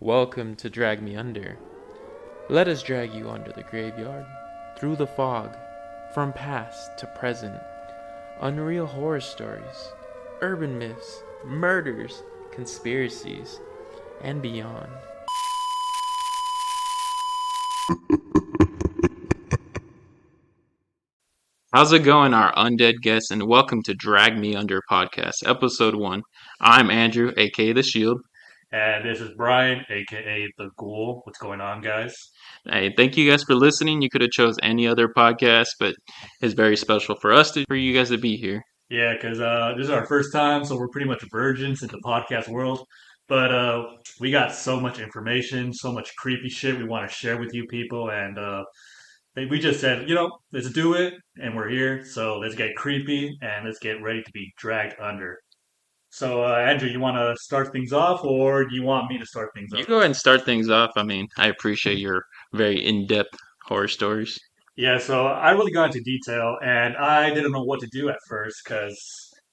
Welcome to Drag Me Under. Let us drag you under the graveyard, through the fog, from past to present. Unreal horror stories, urban myths, murders, conspiracies, and beyond. How's it going, our undead guests, and welcome to Drag Me Under podcast, episode 1. I'm Andrew, aka The Shield. And this is Brian, aka The Ghoul. What's going on, guys? Hey, thank you guys for listening. You could have chose any other podcast, but it's very special for you guys to be here. Yeah, because this is our first time, so we're pretty much virgins in the podcast world. But we got so much information, so much creepy shit we want to share with you people, and we just said, let's do it, and we're here. So let's get creepy and let's get ready to be dragged under. So, Andrew, you want to start things off, or do you want me to start things You off? go ahead and start things off. I appreciate your very in-depth horror stories. Yeah, so I really got into detail, and I didn't know what to do at first because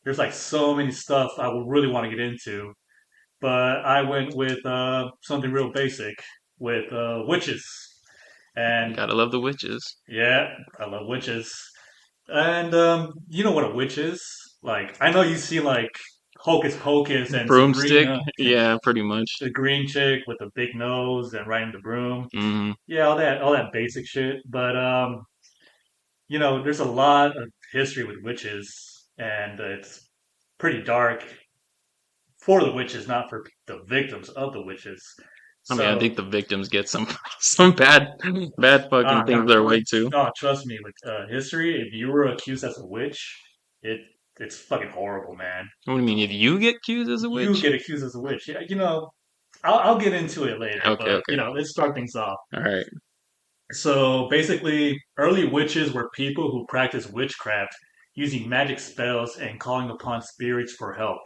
there's like so many stuff I would really want to get into. But I went with something real basic with witches, You and gotta love the witches. yeah, I love witches. And you know what a witch is? Like I know you see like Hocus Pocus and Broomstick? Sabrina, Yeah, pretty much. the green chick with the big nose and riding the broom. hmm Yeah, all that basic shit. But there's a lot of history with witches, and it's pretty dark for the witches, not for the victims of the witches. I So, think the victims get some some bad fucking things their way too. trust me, with history, if you were accused as a witch, it it's fucking horrible, man. What do you mean? If you get accused as a You witch? get accused as a witch. Yeah, I'll get into it later, Okay, but okay. let's start things off. All right. So basically, early witches were people who practiced witchcraft using magic spells and calling upon spirits for help.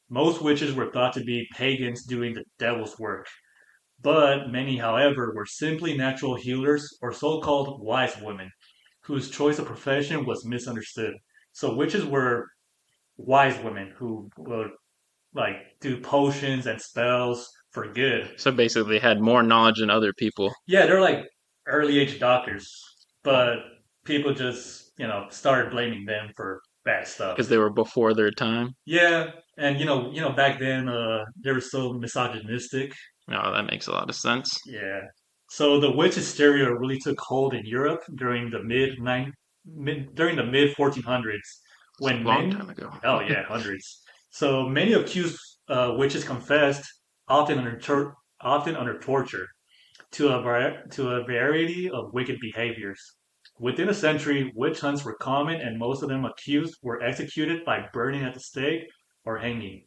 Most witches were thought to be pagans doing the devil's work, but many, however, were simply natural healers or so called wise women, whose choice of profession was misunderstood. So witches were wise women who would like do potions and spells for good. So basically, had more knowledge than other people. Yeah, they're like early age doctors, Oh, but people just, started blaming them for bad because stuff. they were before their time. Yeah, and back then they were so misogynistic. Oh, that makes a lot of sense. Yeah. So the witch hysteria really took hold in Europe during the mid 1400s It's a when long time ago. oh yeah, hundreds. So many accused witches confessed, often under torture, to a variety of wicked behaviors. Within a century, witch hunts were common, and most of them accused were executed by burning at the stake or hanging.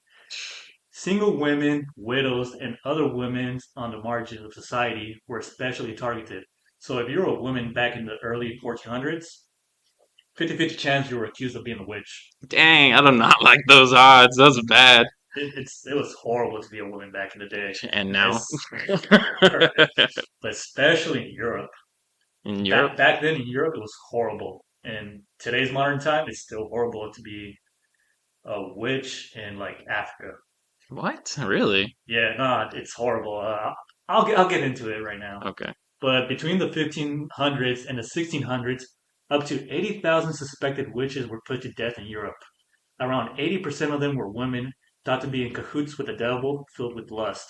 Single women, widows, and other women on the margins of society were especially targeted. So if you were a woman back in the early 1400s, 50-50 chance you were accused of being a witch. Dang, I do not like those odds. That's bad. It was horrible to be a woman back in the day. And now But especially in Europe. in Europe, Back then in Europe, it was horrible. In today's modern time, it's still horrible to be a witch in like Africa. what? Really? Yeah, no, it's horrible. I'll get into it right now. Okay. But between the 1500s and the 1600s, up to 80,000 suspected witches were put to death in Europe. Around 80% of them were women, thought to be in cahoots with the devil, filled with lust.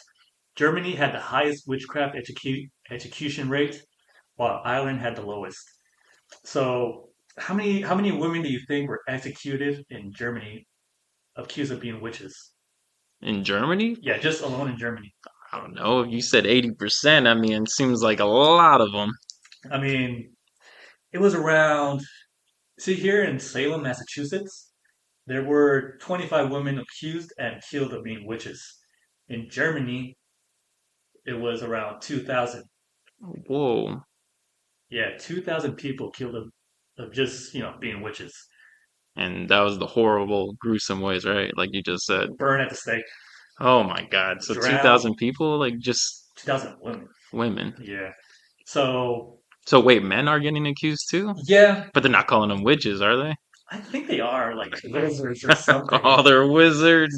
Germany had the highest witchcraft execution rate, while Ireland had the lowest. So, how many women do you think were executed in Germany accused of being witches? In Germany? Yeah, just alone in Germany. I don't know. You said 80%. It seems like a lot of them. I mean, it was around. See, here in Salem, Massachusetts, there were 25 women accused and killed of being witches. In Germany, it was around 2,000. Whoa. Yeah, 2,000 people killed of just, being witches. And that was the horrible, gruesome ways, right? Like you just said. Burn at the stake, Oh my God. So drown, 2,000 people, like just 2,000 women. women. Yeah. So, So wait, men are getting accused too? yeah, But they're not calling them witches, are they? I think they are like wizards or something. Oh, they're wizards.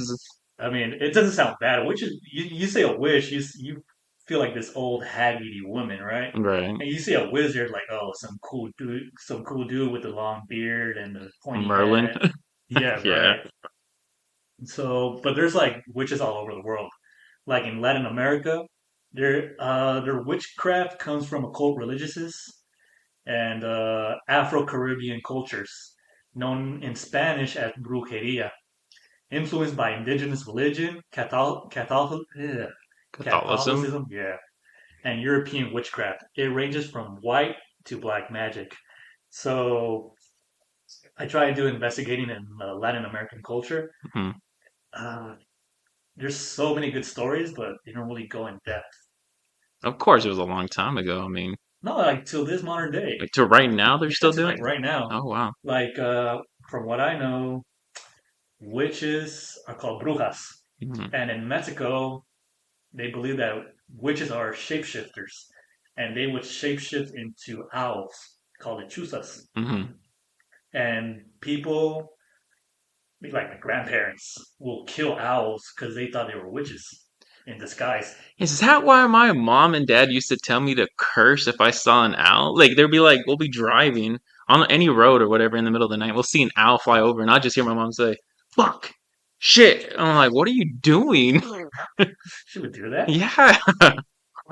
I mean, it doesn't sound bad. A witch is, you say a wish, you feel like this old hag-eating woman, right? Right. And you see a wizard like, oh, some cool dude with the long beard and the pointy Merlin. hat. Yeah, Yeah. right. So, but there's like witches all over the world. Like in Latin America, their witchcraft comes from occult religiouses and Afro-Caribbean cultures, known in Spanish as brujeria, influenced by indigenous religion, Catholicism. Catholicism, yeah, and European witchcraft. It ranges from white to black magic. So I try to do investigating in Latin American culture. Hmm. Uh, there's so many good stories, but they don't really go in depth. Of course, it was a long time ago. I mean, No, like till this modern day. like to right now, they're Yeah, still to doing. like right now. Oh wow. Like from what I know, witches are called brujas. Hmm. And in Mexico, they believe that witches are shapeshifters. And they would shapeshift into owls called lechuzas. Hmm. And people, like my grandparents, will kill owls because they thought they were witches in disguise. Is that why my mom and dad used to tell me to curse if I saw an owl? Like they'd be like, we'll be driving on any road or whatever in the middle of the night. We'll see an owl fly over, and I'll just hear my mom say, "Fuck, shit." And I'm like, what are you doing? She would do that. Yeah.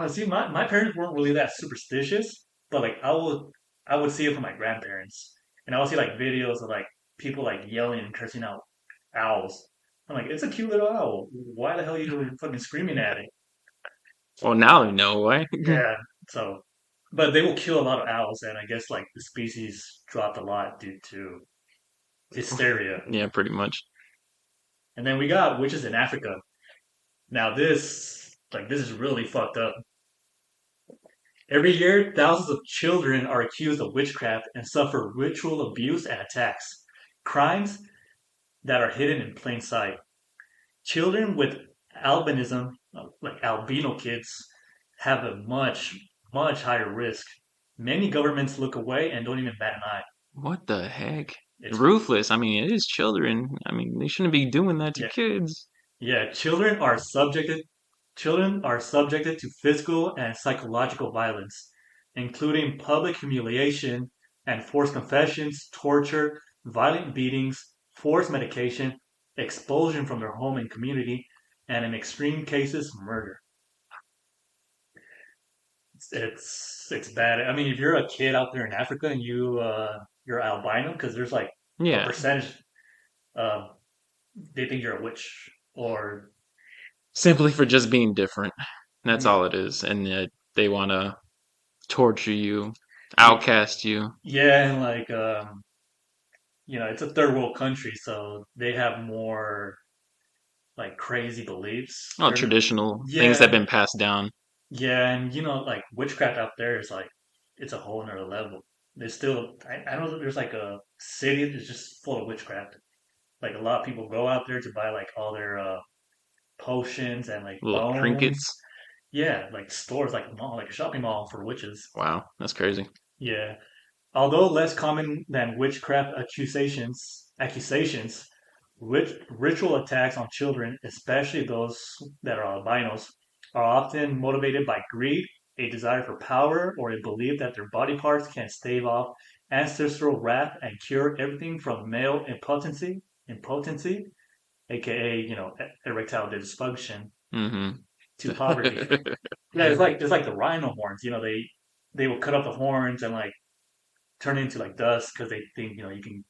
See, my parents weren't really that superstitious, but like I would see it from my grandparents, and I would see like videos of like people like yelling and cursing out owls. I'm like, it's a cute little owl. Why the hell are you fucking screaming at it? Well, now I know why. Yeah. So, but they will kill a lot of owls, and I guess like the species dropped a lot due to hysteria. Yeah, pretty much. And then we got witches in Africa. Now this is really fucked up. Every year, thousands of children are accused of witchcraft and suffer ritual abuse and attacks, crimes that are hidden in plain sight. Children with albinism, like albino kids, have a much higher risk. Many governments look away and don't even bat an eye. What the heck? It's Ruthless. I mean, it is children. I mean, they shouldn't be doing that to yeah, kids. yeah. Children are subjected to physical and psychological violence, including public humiliation and forced confessions, torture, violent beatings, forced medication, expulsion from their home and community, and in extreme cases, murder. It's bad. I mean, if you're a kid out there in Africa and you're albino, because there's like a Yeah. percentage uh, they think you're a witch or Simply for just being different. That's yeah, all it is. And they want to torture you, outcast you. yeah, and like it's a third world country, so they have more like crazy beliefs. Oh, traditional things that Yeah, have been passed down. yeah, and like witchcraft out there is like it's a whole nother level. There's still I know that there's like a city that's just full of witchcraft. Like a lot of people go out there to buy like all their potions and like Little bones. trinkets. Yeah, like stores like a mall, like a shopping mall for witches. Wow, that's crazy. Yeah. Although less common than witchcraft accusations, ritual attacks on children, especially those that are albinos, are often motivated by greed, a desire for power, or a belief that their body parts can stave off ancestral wrath and cure everything from male impotency, aka erectile dysfunction, Mm-hmm. to poverty. Yeah, it's like the rhino horns. They will cut off the horns and like turn into like dust because they think you can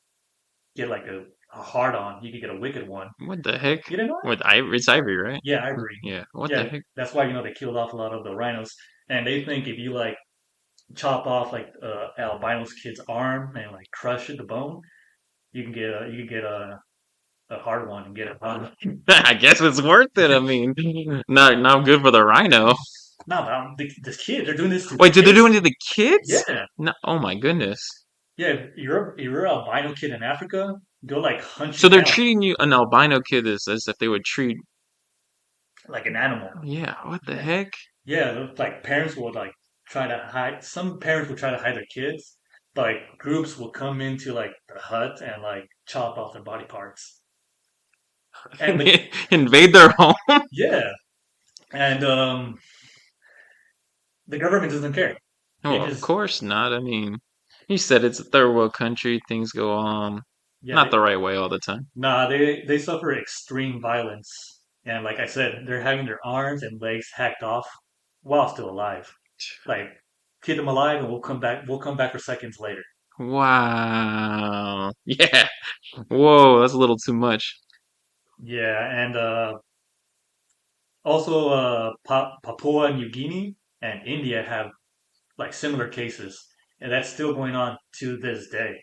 get like a hard on. You can get a wicked one. What the heck? You didn't know that? With ivory? It's ivory, right? Yeah, ivory. Yeah. What the Yeah, heck? that's why they killed off a lot of the rhinos, and they think if you like chop off like albino's kid's arm and like crush it the bone, you can get a hard one and get it on. I guess it's worth it. I mean, not good for the rhino. No, but this kid, they're doing this to Wait, did they do kids. it to the kids? Yeah, No. Oh my goodness. yeah. If you're an albino kid in Africa, they'll like hunt So you they're down treating you an albino kid as if they would treat. like an animal. Yeah. What the heck? Yeah, like parents will like try to hide. Some parents will try to hide their kids, but like groups will come into like the hut and like chop off their body parts. And the Invade their home? yeah, and the government doesn't care. They Well, of just course not. I mean, you said it's a third world country. Things go on yeah, not the right way all the time. they suffer extreme violence, and like I said, they're having their arms and legs hacked off while still alive. Like keep them alive, and we'll come back. We'll come back for seconds later. Wow. Yeah. Whoa, that's a little too much. Yeah, and also Papua New Guinea and India have like similar cases, and that's still going on to this day.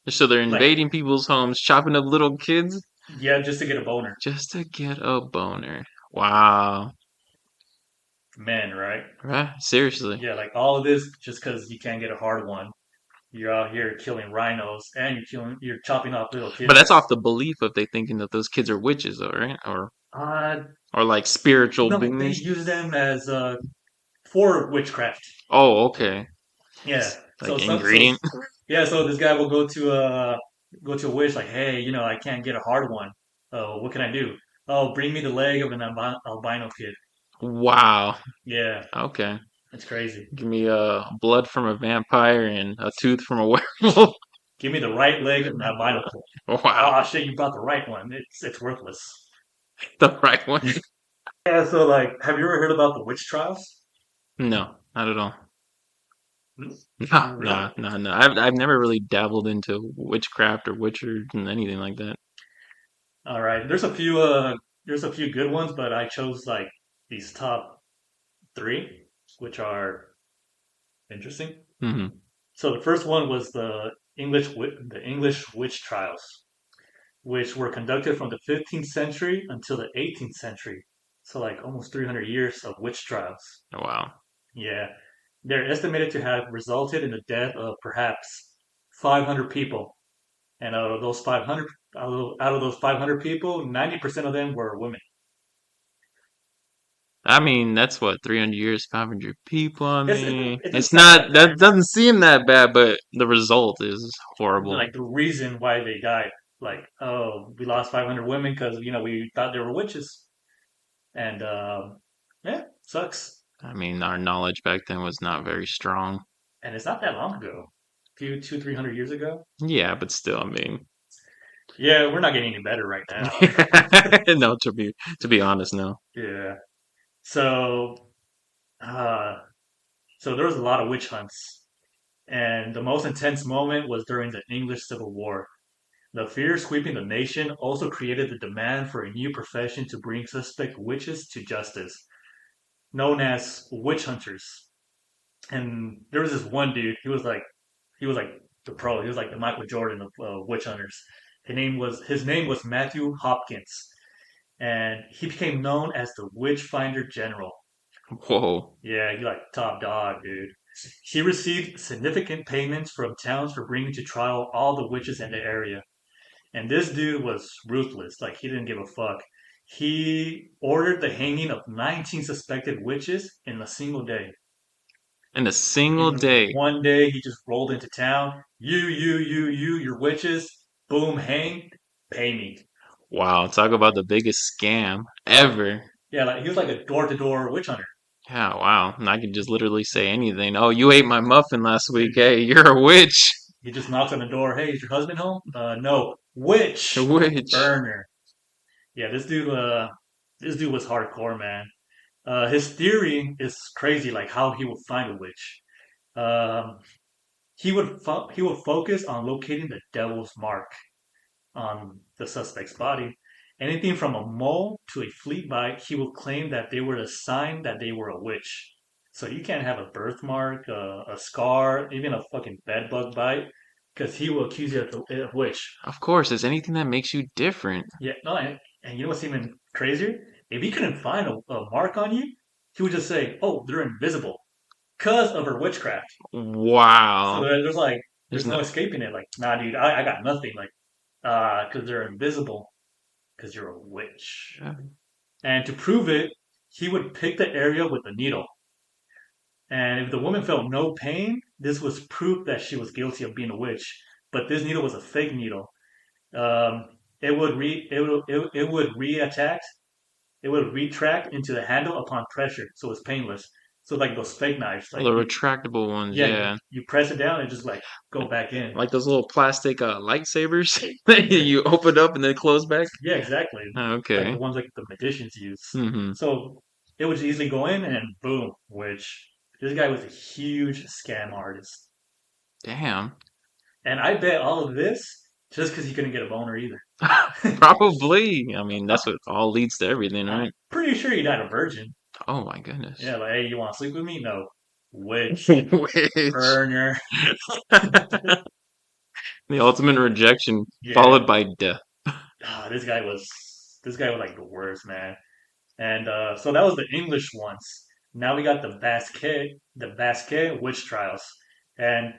So they're Like invading people's homes, chopping up little kids yeah, just to get a boner, just to get a boner. Wow. men, right? Right? Seriously. Yeah, like all of this just because you can't get a hard one. You're out here killing rhinos and you're chopping off little But that's off kids. the belief of they thinking that those kids are witches, though, right? Uh Or like spiritual no, they beings. use them as for witchcraft. Oh, okay. Yeah. Like So ingredient. yeah, so this guy will go to a witch like, hey, I can't get a hard one. Oh, what can I do? Oh, bring me the leg of an albino kid. Wow. Yeah, Okay. it's crazy. Give me blood from a vampire and a tooth from a werewolf. Give me the right leg of an albino kid. Wow. Oh shit, you brought the right one. It's worthless. The right one. Yeah, so like, have you ever heard about the witch trials? No, not at all. Nah, Really? nah, nah, nah. I've never really dabbled into witchcraft or witcher and anything like that. All right. There's a few good ones, but I chose like these top three, which are interesting. Hmm. So the first one was the English witch trials, which were conducted from the 15th century until the 18th century. So like almost 300 years of witch trials. Wow. Yeah. They're estimated to have resulted in the death of perhaps 500 people. And out of those 500 people, 90% of them were women. I mean, that's what, 300 years, 500 people. I mean, It's it's not that not, bad. that doesn't seem that bad, but the result is horrible. Like the reason why they died, like, oh, we lost 500 women because we thought they were witches, and yeah, sucks. I mean, our knowledge back then was not very strong. And it's not that long ago, a few 300 years ago. Yeah, but still, I mean, Yeah, we're not getting any better right now. no, to be honest, no. Yeah. So, uh, so there was a lot of witch hunts, and the most intense moment was during the English Civil War. The fear sweeping the nation also created the demand for a new profession to bring suspect witches to justice, known as witch hunters. And there was this one dude. He was like the pro. He was like the Michael Jordan of witch hunters. His name was Matthew Hopkins, and he became known as the Witch Finder General. Whoa. Yeah, he like top dog, dude. He received significant payments from towns for bringing to trial all the witches in the area. And this dude was ruthless. Like he didn't give a fuck. He ordered the hanging of 19 suspected witches in a single day. In a single In day. one day, he just rolled into town. You're witches. Boom, hang. Pay me. Wow, talk about the biggest scam Oh, ever. yeah, like he was like a door-to-door witch hunter. Yeah, wow. And I could just literally say anything. Oh, you ate my muffin last week. Hey, you're a witch. He just knocks on the door. Hey, is your husband home? No. A Witch witch. burner. Yeah, this dude was hardcore, man. His theory is crazy, like how he would find a witch. Um, he would focus on locating the devil's mark on the suspect's body. Anything from a mole to a flea bite, he will claim that they were a sign that they were a witch. So you can't have a birthmark, a scar, even a fucking bed bug bite, because he will accuse you of witch. Of course, it's anything that makes you different. Yeah, no, and you know what's even crazier? If he couldn't find a mark on you, he would just say, "Oh, they're invisible because of her witchcraft." So Wow. there's There's no no. escaping it. Like, nah, dude, I got nothing. Like, because they're invisible because you're a witch. And to prove it, he would pick the area with a needle. And if the woman felt no pain, this was proof that she was guilty of being a witch. But this needle was a fake needle. It would retract into the handle upon pressure, so it's painless. So like those fake knives, Well, like the you, retractable ones, yeah, yeah. you press it down and just like go back in. Like those little plastic lightsabers that Yeah, you open up and then close back. yeah, exactly. Oh, Like the okay. ones like the magicians use. Mm-hmm. So it would easily go in and boom, which this guy was a huge scam artist. Damn. And I bet all of this just because he couldn't get a boner either. Probably. I mean, that's what all leads to everything, I'm right? pretty sure he died a virgin. Oh my goodness. Yeah, like, hey, you want to sleep with me? No. Witch, Which burner. the ultimate rejection Yeah. followed by death. This guy was like the worst, man. And so that was the English ones. Now we got the Basque witch trials. And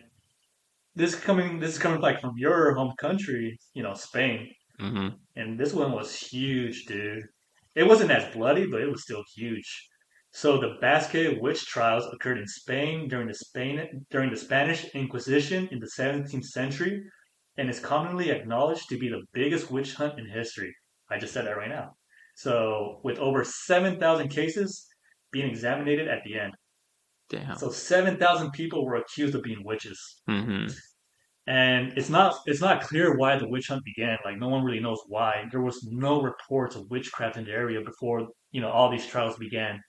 this is coming like from your home country, Spain. Hmm. And this one was huge, dude. It wasn't as bloody, but it was still huge. So the Basque witch trials occurred in Spain during the Spanish Inquisition in the 17th century, and is commonly acknowledged to be the biggest witch hunt in history. I just said that right now. So with over 7,000 cases being examined at the end. Damn. So 7,000 people were accused of being witches. Hmm. And it's not clear why the witch hunt began. Like no one really knows why. There was no reports of witchcraft in the area before all these trials began.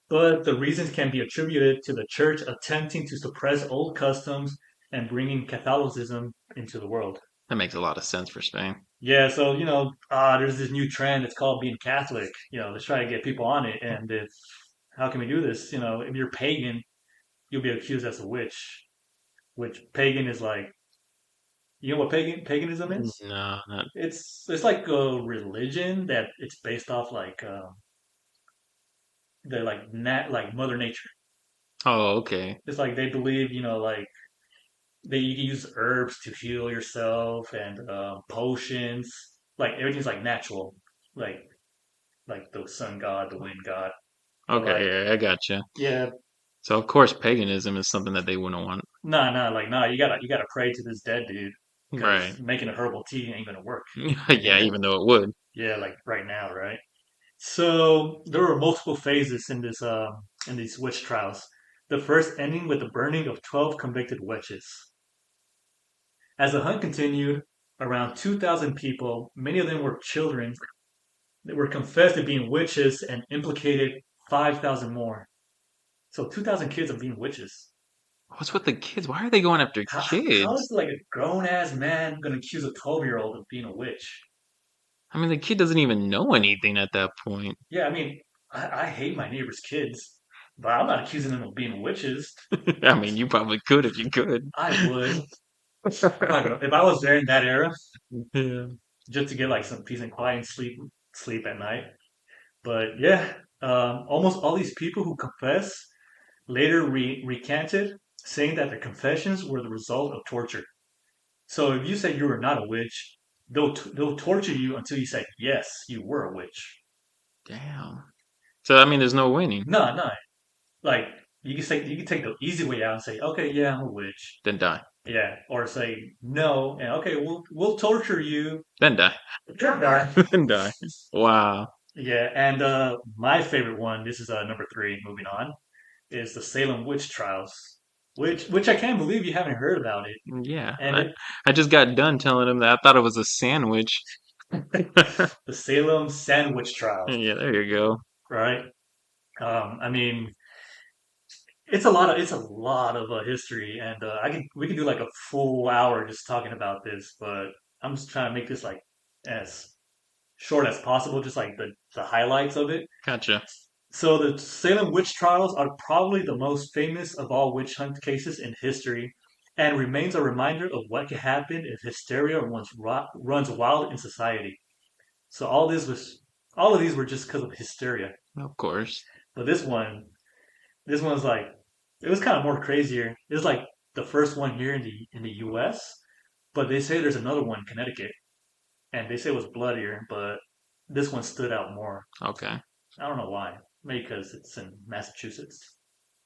But the reasons can be attributed to the church attempting to suppress old customs and bringing Catholicism into the world. That makes a lot of sense for Spain. Yeah, so there's this new trend. It's called being Catholic. Let's try to get people on it. And how can we do this? If you're pagan, you'll be accused as a witch. Which pagan is like, you know what paganism is? No, not. It's like a religion that it's based off like the like Mother Nature. Oh, okay. It's like they believe like they you can use herbs to heal yourself and potions. Like everything's like natural, like like the sun god, the wind god. But Okay, like yeah, I gotcha. yeah, So of course, paganism is something that they wouldn't want. nah, you gotta pray to this dead dude because Right. making a herbal tea ain't gonna work. Yeah, even though it would. Yeah, like right now, right? So there were multiple phases in these witch trials. The first ending with the burning of 12 convicted witches. As the hunt continued, around 2,000 people, many of them were children, that were confessed to being witches and implicated 5,000 more. So 2,000 kids of being witches. What's with the kids? Why are they going after How is kids? like a grown ass man gonna accuse a 12-year-old of being a witch? I mean, the kid doesn't even know anything at that point. Yeah, I mean, I hate my neighbor's kids, but I'm not accusing them of being witches. I mean, you probably could if you could. I would. If I was there in that era, Yeah. just to get like some peace and quiet and sleep at night. But yeah, almost all these people who confess later recanted, saying that their confessions were the result of torture. So if you say you were not a witch, they'll torture you until you say yes, you were a witch. Damn. So I mean, there's no winning. No, no, like you can take the easy way out and say okay, yeah, I'm a witch. Then die. Yeah, or say no, and okay, we'll torture you. Then die. Yeah, Then die. Wow. and my favorite one, this is number three, moving on, is the Salem witch trials, which I can't believe you haven't heard about it. Yeah. And I just got done telling him that I thought it was a sandwich. the Salem sandwich trials, Yeah, there you go. right? I mean, it's a lot of history, and we can do like a full hour just talking about this, but I'm just trying to make this like as short as possible, just like the highlights of it. Gotcha. So the Salem witch trials are probably the most famous of all witch hunt cases in history, and remains a reminder of what can happen if hysteria runs wild in society. So all of these were just because of hysteria. Of course. But this one's like, it was kind of more crazier. It was like the first one here in the U.S., but they say there's another one in Connecticut, and they say it was bloodier, but this one stood out more. Okay. I don't know why. Maybe because it's in Massachusetts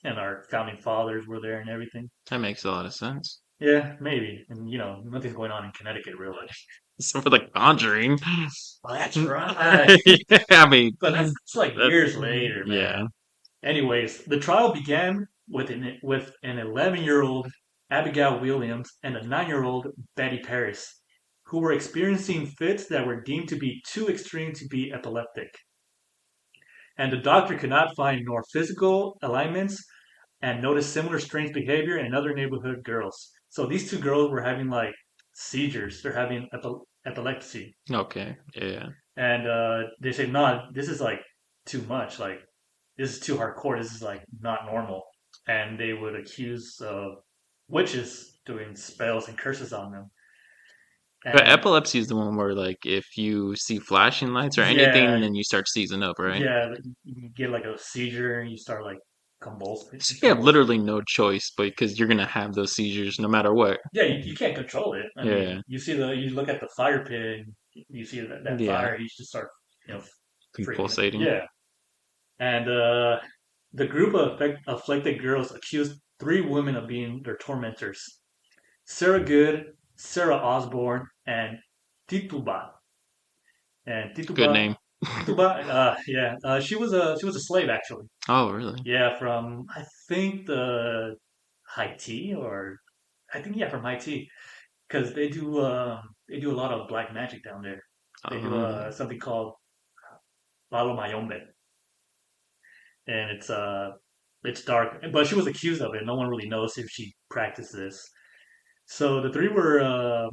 and our founding fathers were there and everything. That makes a lot of sense. Yeah, maybe. And nothing's going on in Connecticut really. Except for the Conjuring. Well, that's right. Yeah, I mean, But that's like that, years later, yeah. man. Anyways, the trial began with an 11-year-old Abigail Williams and a 9-year-old Betty Paris, who were experiencing fits that were deemed to be too extreme to be epileptic. And the doctor could not find nor physical alignments and noticed similar strange behavior in other neighborhood girls. So these two girls were having like seizures. They're having epilepsy. Okay. Yeah. And they say, no, this is like too much. Like, this is too hardcore. This is like not normal. And they would accuse witches doing spells and curses on them. But And epilepsy is the one where, like, if you see flashing lights or anything, yeah, then you start seizing up, right? yeah, you get like a seizure and you start like So convulsing. you have literally no choice, but because you're gonna have those seizures no matter what. Yeah, you can't control it. I mean, Yeah. you look at the fire pit, and you see that Yeah. fire, you just start, you know, freaking. Pulsating. Yeah, and the group of afflicted girls accused three women of being their tormentors: Sarah Good, Sarah Osborne, and Tituba. And Good name. yeah, she was a slave actually. Oh, really? Yeah, from I think the Haiti or I think yeah from Haiti because they do a lot of black magic down there. They do Um, something called Lalo Mayombe, and it's dark. But she was accused of it. No one really knows if she practiced this. So the three were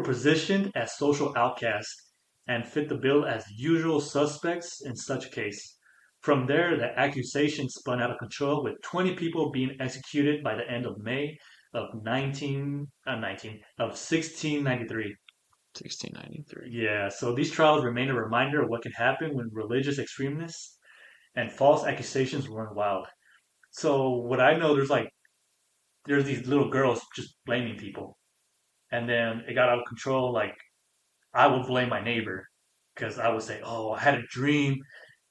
positioned as social outcasts and fit the bill as usual suspects in such a case. From there, the accusation spun out of control, with 20 people being executed by the end of May of 1693. 1693. Yeah, so these trials remain a reminder of what can happen when religious extremists and false accusations run wild. So what I know, there's these little girls just blaming people, and then it got out of control. Like I would blame my neighbor because I would say, "Oh, I had a dream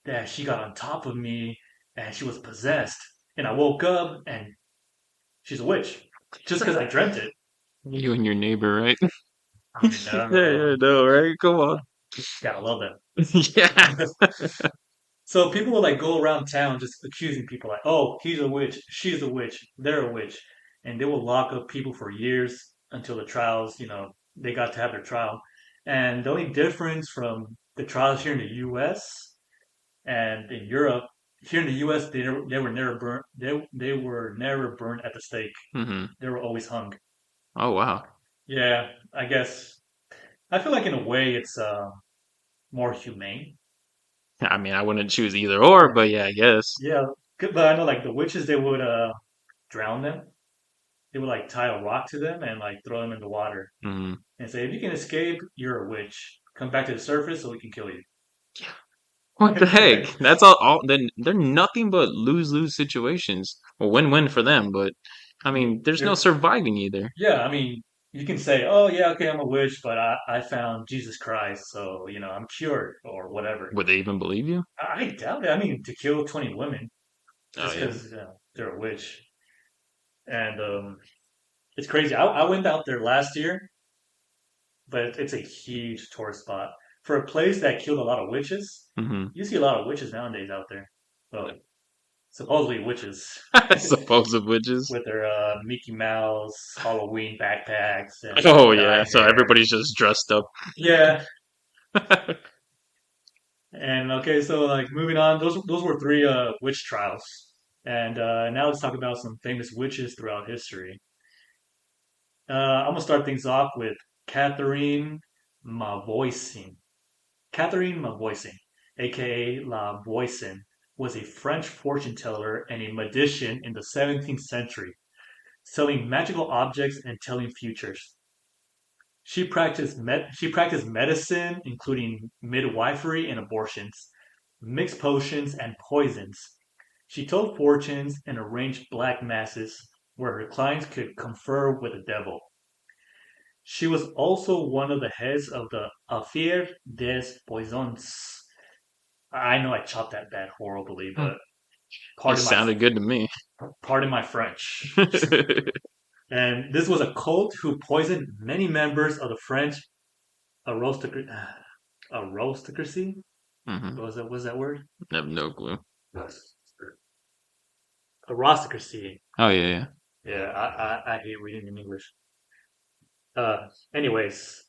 that she got on top of me and she was possessed, and I woke up and she's a witch," just because I dreamt it. You and your neighbor, right? I mean, I don't Yeah, know. yeah, no, right? Come on. Gotta love Yeah. them. So people would like go around town just accusing people like, "Oh, he's a witch, she's a witch, they're a witch," and they will lock up people for years until the trials. They got to have their trial. And the only difference from the trials here in the U.S. and in Europe, here in the U.S. they were never burnt. They were never burned at the stake. Hmm. They were always hung. Oh, wow. Yeah, I guess I feel like in a way it's more humane. I mean, I wouldn't choose either or, but yeah, I guess. Yeah, but I know like the witches they would drown them. They would like tie a rock to them and like throw them in the water Hmm. and say, if you can escape, you're a witch. Come back to the surface so we can kill you. What the heck? That's all. Then they're nothing but lose-lose situations. Well, win-win for them, but I mean, there's no They're- surviving either. yeah, I mean, you can say, oh, yeah, okay, I'm a witch, but I found Jesus Christ, so, I'm cured or whatever. Would they even believe you? I doubt it. I mean, to kill 20 women Oh just yeah. because they're a witch. And it's crazy. I went out there last year, but it's a huge tourist spot. For a place that killed a lot of witches, Hmm. you see a lot of witches nowadays out there. Well, supposedly witches Supposed witches. with their Mickey Mouse Halloween backpacks and Oh yeah. dyed So hair. everybody's just dressed up. Yeah, and okay, so like moving on, those were three witch trials, and now let's talk about some famous witches throughout history. I'm gonna start things off with Catherine Mavoisin. Catherine Mavoisin, aka La Voisin, was a French fortune teller and a magician in the 17th century, selling magical objects and telling futures. She practiced medicine, including midwifery and abortions, mixed potions and poisons. She told fortunes and arranged black masses where her clients could confer with the devil. She was also one of the heads of the Affaire des Poissons. I know I chopped that bad horribly, but It pardon my sounded good to me. pardon my French. And this was a cult who poisoned many members of the French aristocracy. Aristocracy? Hmm. Was that word? I have no clue. aristocracy. Oh yeah, Yeah, I hate reading in English. Anyways,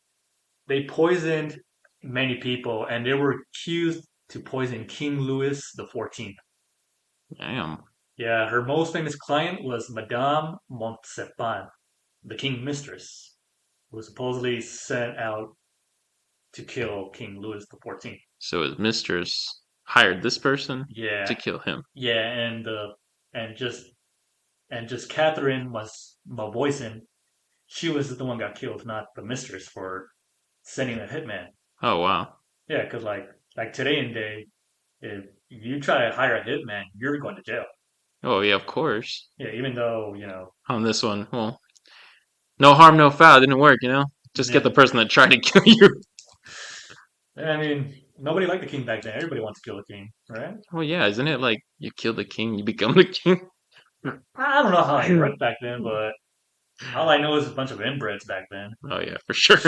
they poisoned many people, and they were accused to poison King Louis the 14th. yeah. Damn. Yeah, her most famous client was Madame Montespan, the king mistress, who was supposedly sent out to kill King Louis the 14th. So his mistress hired this person to Yeah, kill him. yeah, and just and just Catherine was Malvoisin. She was the one got killed, not the mistress for sending a hitman. Oh wow. Yeah, because like today and day, if you try to hire a hitman, you're going to jail. Oh yeah, of course. Yeah, even though you know. On this one, well, no harm, no foul. Didn't work, you know. Just get Yeah, the person that tried to kill you. I mean, nobody liked the king back then. Everybody wants to kill the king, right? Well, yeah, isn't it like you kill the king, you become the king? I don't know how it worked back then, but all I know is a bunch of inbreds back then. Oh yeah, for sure.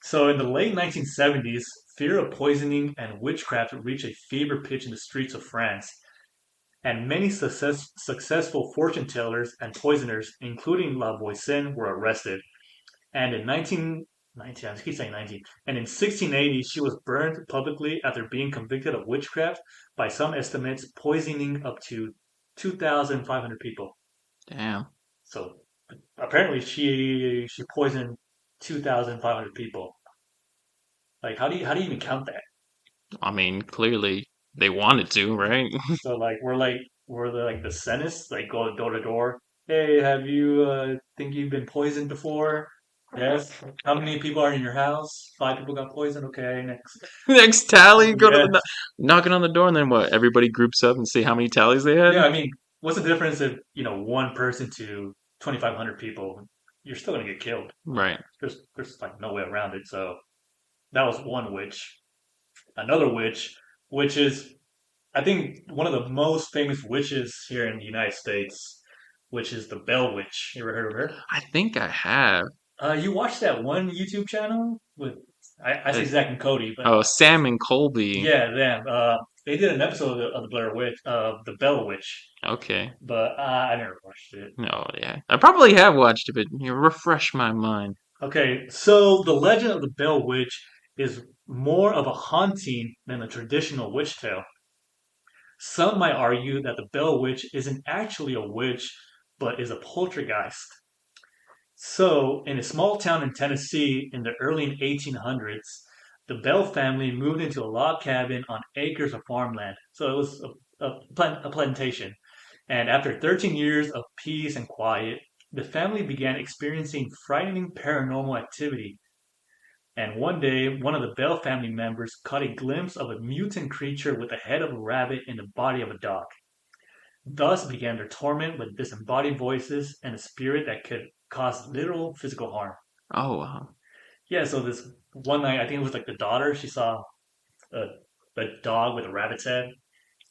So in the late 1970s, fear of poisoning and witchcraft reached a fever pitch in the streets of France, and many successful fortune tellers and poisoners, including La Voisin, were arrested. And in 1919, I keep saying 19, and in 1680, she was burned publicly after being convicted of witchcraft by some estimates, poisoning up to 2,500 people. Damn. So apparently, she poisoned 2,500 people. Like, how do you even count that? I mean, clearly they wanted to, right? So we're the Senis, like go door to door. Hey, have you think you've been poisoned before? Yes. How many people are in your house? Five people got poisoned. Okay, next. Next tally, go to Yeah, the knocking on the door, and then what? Everybody groups up and see how many tallies they had. yeah. I mean, what's the difference if one person to 2,500 people? You're still gonna get killed. Right. There's like no way around it. So that was one witch. Another witch, which is I think one of the most famous witches here in the United States, which is the Bell Witch. You ever heard of her? I think I have. You watched that one YouTube channel with I say Uh, Zach and Cody, but Oh, Sam and Colby. yeah, them. They did an episode of the Blair Witch, the Bell Witch, Okay. but I never watched it. No, yeah. I probably have watched it, but you refresh my mind. Okay, so the legend of the Bell Witch is more of a haunting than a traditional witch tale. Some might argue that the Bell Witch isn't actually a witch, but is a poltergeist. So, in a small town in Tennessee in the early 1800s, the Bell family moved into a log cabin on acres of farmland. So it was a plantation. And after 13 years of peace and quiet, the family began experiencing frightening paranormal activity. And one day, one of the Bell family members caught a glimpse of a mutant creature with the head of a rabbit and the body of a dog. Thus began their torment with disembodied voices and a spirit that could cause literal physical harm. Oh, wow. Yeah, so this one night, I think it was like the daughter, she saw a, a dog with a rabbit's head.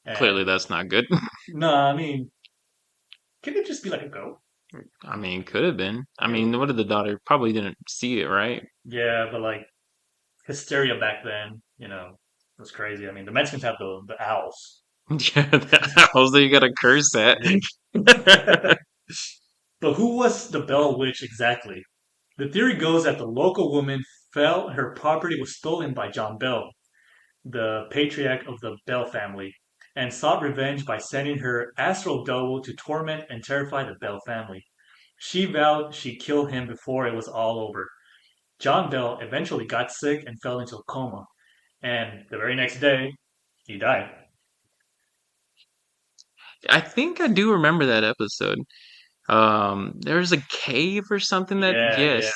And Clearly that's not good. no, I mean, can it just be like a goat? I mean, could have been. I It- mean, what did the daughter probably didn't see it, right? yeah, but like hysteria back then, was crazy. I mean, the Mexicans have the owls. Yeah, that house that you got to curse at. But who was the Bell Witch exactly? The theory goes that the local woman felt her property was stolen by John Bell, the patriarch of the Bell family, and sought revenge by sending her astral double to torment and terrify the Bell family. She vowed she'd kill him before it was all over. John Bell eventually got sick and fell into a coma, and the very next day, he died. I think I do remember that episode. There's a cave or something that, Yeah, yeah. yes.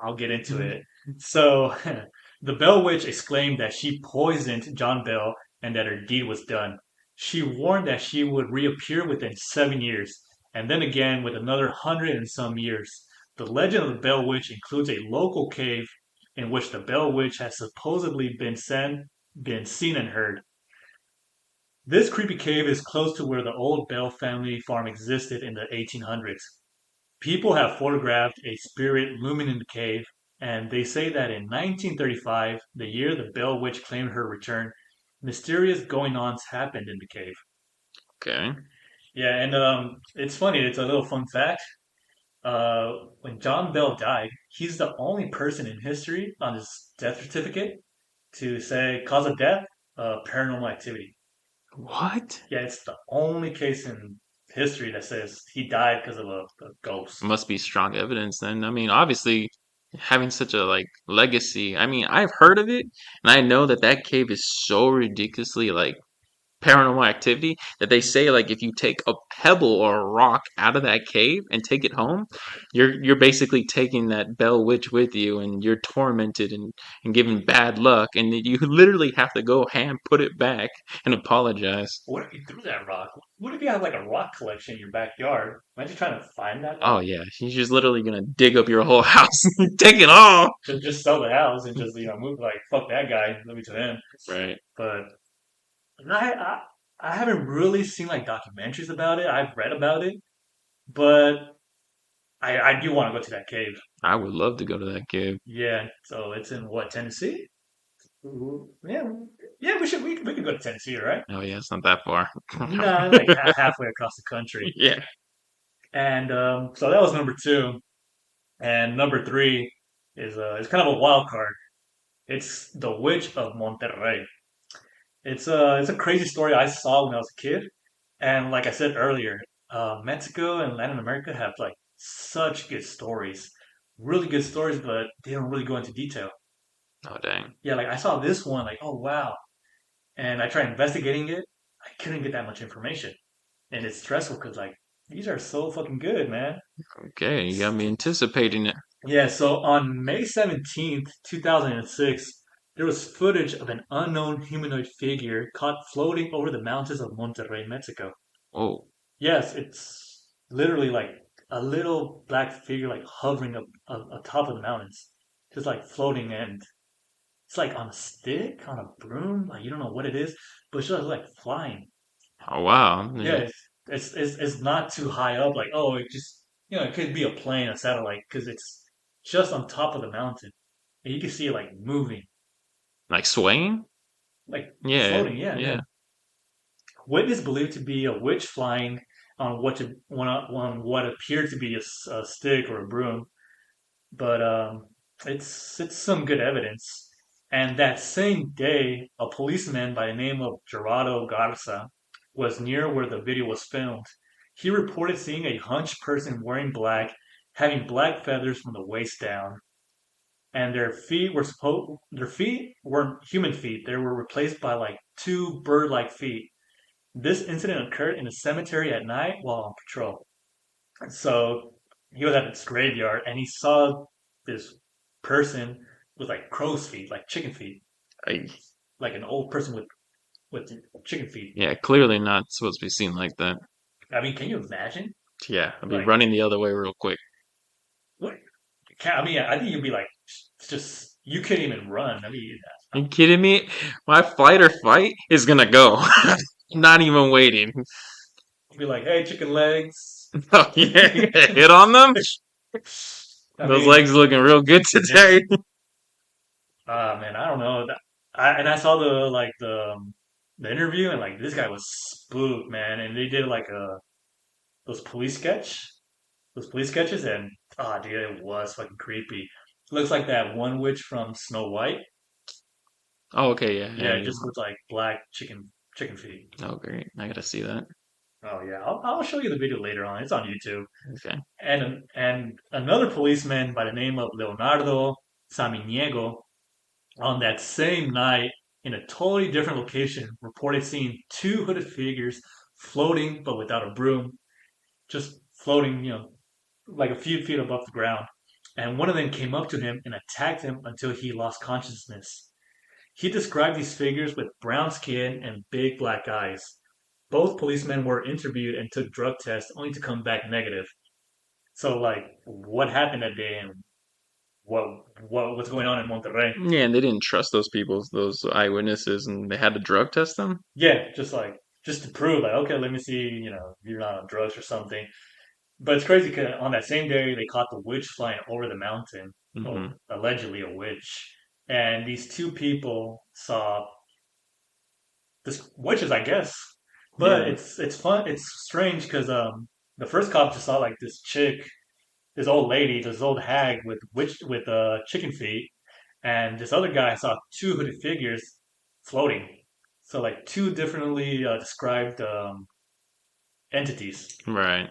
I'll get into it. So, the Bell Witch exclaimed that she poisoned John Bell and that her deed was done. She warned that she would reappear within 7 years, and then again with another 100 and some years. The legend of the Bell Witch includes a local cave in which the Bell Witch has supposedly been seen and heard. This creepy cave is close to where the old Bell family farm existed in the 1800s. People have photographed a spirit looming in the cave, and they say that in 1935, the year the Bell Witch claimed her return, mysterious going ons happened in the cave. Okay. Yeah, and it's funny. It's a little fun fact. When John Bell died, he's the only person in history on his death certificate to say cause of death, paranormal activity. What? Yeah, it's the only case in history that says he died because of a ghost. Must be strong evidence then. I mean, obviously, having such a like legacy. I mean, I've heard of it, and I know that that cave is so ridiculously like paranormal activity that they say like if you take a pebble or a rock out of that cave and take it home, you're basically taking that Bell Witch with you and you're tormented and given bad luck and then you literally have to go hand put it back and apologize. What if you threw that rock? What if you have like a rock collection in your backyard? Imagine trying to find that Oh rock. yeah, he's just literally gonna dig up your whole house and take it all. Just sell the house and just move like fuck that guy, let me to him. Right. But I, I I haven't really seen like documentaries about it. I've read about it, but I do want to go to that cave. I would love to go to that cave. Yeah, so it's in what, Tennessee? Yeah, yeah. We could go to Tennessee, right? Oh yeah, it's not that far. Nah, like halfway across the country. Yeah. And so that was number two, and number three is kind of a wild card. It's the Witch of Monterrey. It's a crazy story I saw when I was a kid, and like I said earlier, Mexico and Latin America have like such good stories, really good stories, but they don't really go into detail. Oh dang. Yeah, like I saw this one, like oh wow, and I tried investigating it. I couldn't get that much information, and it's stressful because like these are so fucking good, man. Okay, you got me anticipating it. Yeah, so on May 17th, 2006, there was footage of an unknown humanoid figure caught floating over the mountains of Monterrey, Mexico. Oh, Yes, it's literally like a little black figure like hovering up atop of the mountains, just like floating, and it's like on a stick, on a broom, like you don't know what it is, but it's just like flying. oh wow. Yeah, Yeah. it's not too high up, like oh, it just it could be a plane, a satellite, because it's just on top of the mountain. And you can see it like moving, Like swaying? like Yeah, floating. Yeah, yeah. yeah. Witness believed to be a witch flying on what appeared to be a stick or a broom, but it's some good evidence. And that same day, a policeman by the name of Gerardo Garza was near where the video was filmed. He reported seeing a hunched person wearing black, having black feathers from the waist down, and their feet weren't human feet. They were replaced by like two bird-like feet. This incident occurred in a cemetery at night while on patrol. So he was at this graveyard and he saw this person with like crow's feet, like chicken feet, I, like an old person with chicken feet. yeah, clearly not supposed to be seen like that. I mean, can you imagine? Yeah, I'll be Like, running the other way real quick. what? I mean, I think you'd be like, just you couldn't even run. I mean, Are you kidding me? My fight or fight is gonna go. Not even waiting. you'd be like, hey, chicken legs. Oh, yeah, hit on them? I Those mean, legs looking real good today. man, I don't know. I saw the interview and like this guy was spooked, man. And they did like a those police sketch, those police sketches, and dude, it was fucking creepy. Looks like that one witch from Snow White. Oh, okay, yeah, Yeah, yeah, it yeah. just looks like black chicken feet. Oh, great. I gotta see that. Oh yeah, I'll show you the video later on. It's on YouTube. Okay. And another policeman by the name of Leonardo Samaniego on that same night in a totally different location reported seeing two hooded figures floating but without a broom, just floating, like a few feet above the ground. And one of them came up to him and attacked him until he lost consciousness. He described these figures with brown skin and big black eyes. Both policemen were interviewed and took drug tests only to come back negative. So, like, what happened that day and what what's going on in Monterrey? Yeah, and they didn't trust those people, those eyewitnesses, and they had to drug test them? Yeah, just to prove, like, okay, let me see, you're not on drugs or something. But it's crazy because on that same day, they caught the witch flying over the mountain, or Hmm. allegedly a witch. And these two people saw this witches, I guess, But Yeah, it's fun. It's strange because the first cop just saw like this chick, this old lady, this old hag with chicken feet, and this other guy saw two hooded figures floating. So like two differently described entities. right.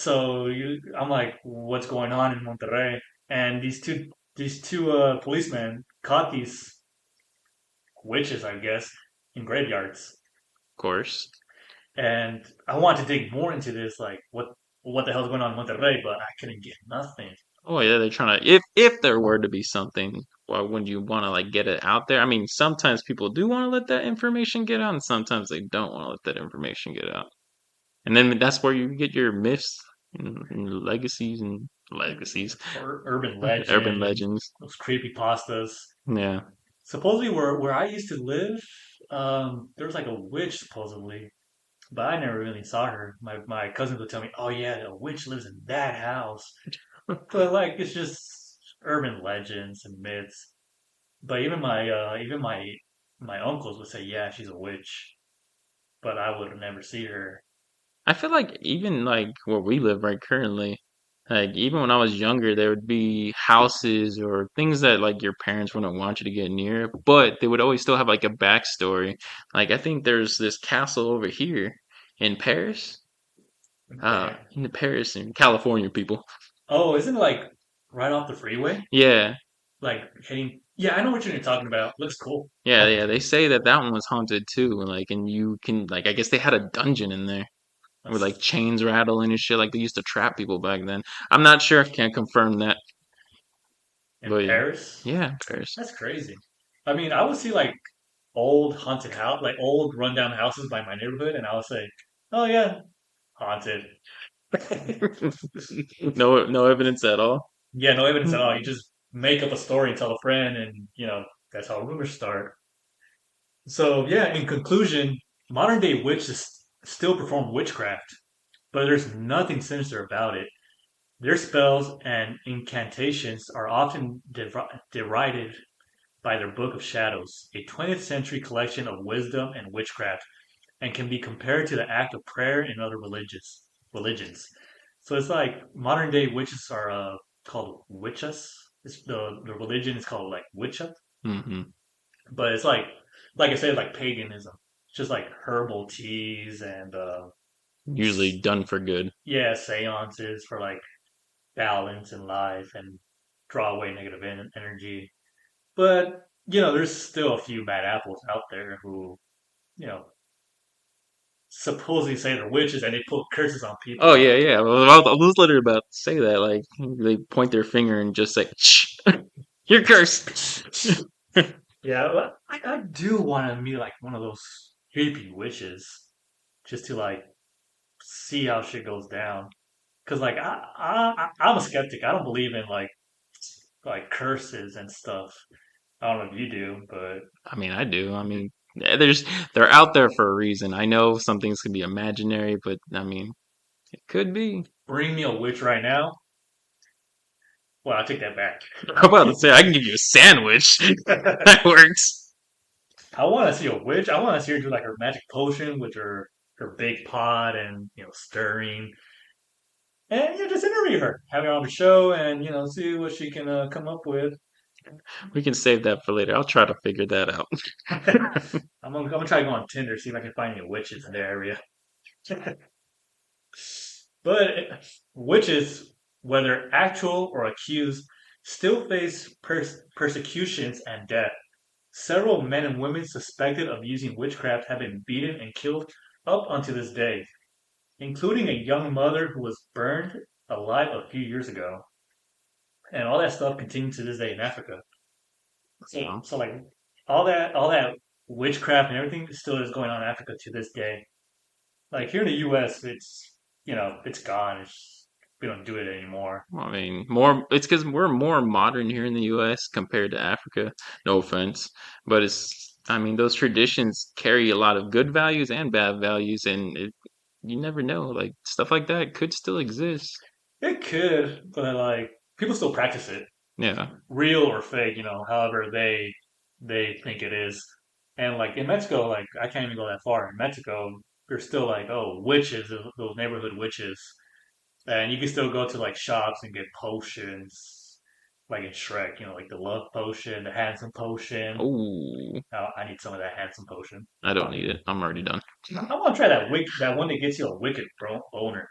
I'm like, what's going on in Monterrey? And these two policemen caught these witches, I guess, in graveyards. Of course. And I wanted to dig more into this, like what the hell's going on in Monterrey, but I couldn't get nothing. Oh yeah, they're trying to. If there were to be something, why wouldn't you want to like get it out there? I mean, sometimes people do want to let that information get out, and sometimes they don't want to let that information get out. And then that's where you get your myths and legacies, Or urban urban legend and legends. those creepy pastas. Yeah, Supposedly, where I used to live, there was like a witch supposedly, but I never really saw her. My cousins would tell me, "Oh yeah, a witch lives in that house," but like it's just urban legends and myths. But even my uncles would say, "Yeah, she's a witch," but I would never see her. I feel like even like where we live right currently, like even when I was younger, there would be houses or things that like your parents wouldn't want you to get near, but they would always still have like a backstory. Like I think there's this castle over here in Paris, Okay. in the Paris in California, people. Oh, isn't it like right off the freeway? Yeah, Like heading. Yeah, I know what you're talking about. Looks cool. yeah, yeah. They say that that one was haunted too, and like, and you can like, I guess they had a dungeon in there with like That's chains rattling and shit. Like they used to trap people back then. I'm not sure. I can't confirm that, in but Paris. yeah, Paris. That's crazy. I mean, I would see like old haunted house, like old rundown houses by my neighborhood, and I would say, "Oh yeah, haunted." No, no evidence at all. Yeah, no evidence at all. You just make up a story and tell a friend, and that's how rumors start. So yeah, in conclusion, modern day witches still perform witchcraft, but there's nothing sinister about it. Their spells and incantations are often derided by their Book of Shadows, a 20th century collection of wisdom and witchcraft, and can be compared to the act of prayer in other religions. So it's like modern day witches are called witches. The religion is called like witcha, Hmm. but it's like I said, like paganism. It's just like herbal teas and Usually done for good. yeah, seances for like balance in life and draw away negative energy. But there's still a few bad apples out there who you know supposedly say they're witches and they put curses on Oh people. yeah, yeah. Well, I was literally about to say that. Like they point their finger and just say, "Shh, you're cursed." Yeah, well, I do want to meet like one of those creepy witches just to like see how shit goes down. Cause like I'm a skeptic. I don't believe in like curses and stuff. I don't know if you do, but I mean, I do. I mean, they're out there for a reason. I know some things can be imaginary, but I mean, it could be. bring me a witch right now. Well, I take that back. How about to say I can give you a sandwich? That works. I want to see a witch. I want to see her do like her magic potion with her big pot and stirring, and just interview her, have her on the show, and see what she can come up with. We can save that for later. I'll try to figure that out. I'm gonna try to go on Tinder see if I can find any witches in the area. But witches, whether actual or accused, still face persecutions and death. Several men and women suspected of using witchcraft have been beaten and killed up unto this day, including a young mother who was burned alive a few years ago. And all that stuff continues to this day in Africa. So, So, so like all that witchcraft and everything still is going on in Africa to this day. Like here in the U.S., it's gone. We don't do it anymore. I mean, more. It's because we're more modern here in the U.S. compared to Africa. No offense, but it's. I mean, those traditions carry a lot of good values and bad values, and you never know. Like stuff like that could still exist. It could, but like people still practice it, Yeah. real or fake. However they think it is. And like in Mexico, like I can't even go that far. In Mexico, there's still like witches, those neighborhood witches, and you can still go to like shops and get potions, like in Shrek, like the love potion, the handsome potion. Oh, I need some of that handsome potion. I don't need it. I'm already done. I want to try that one that gets you a wicked boner,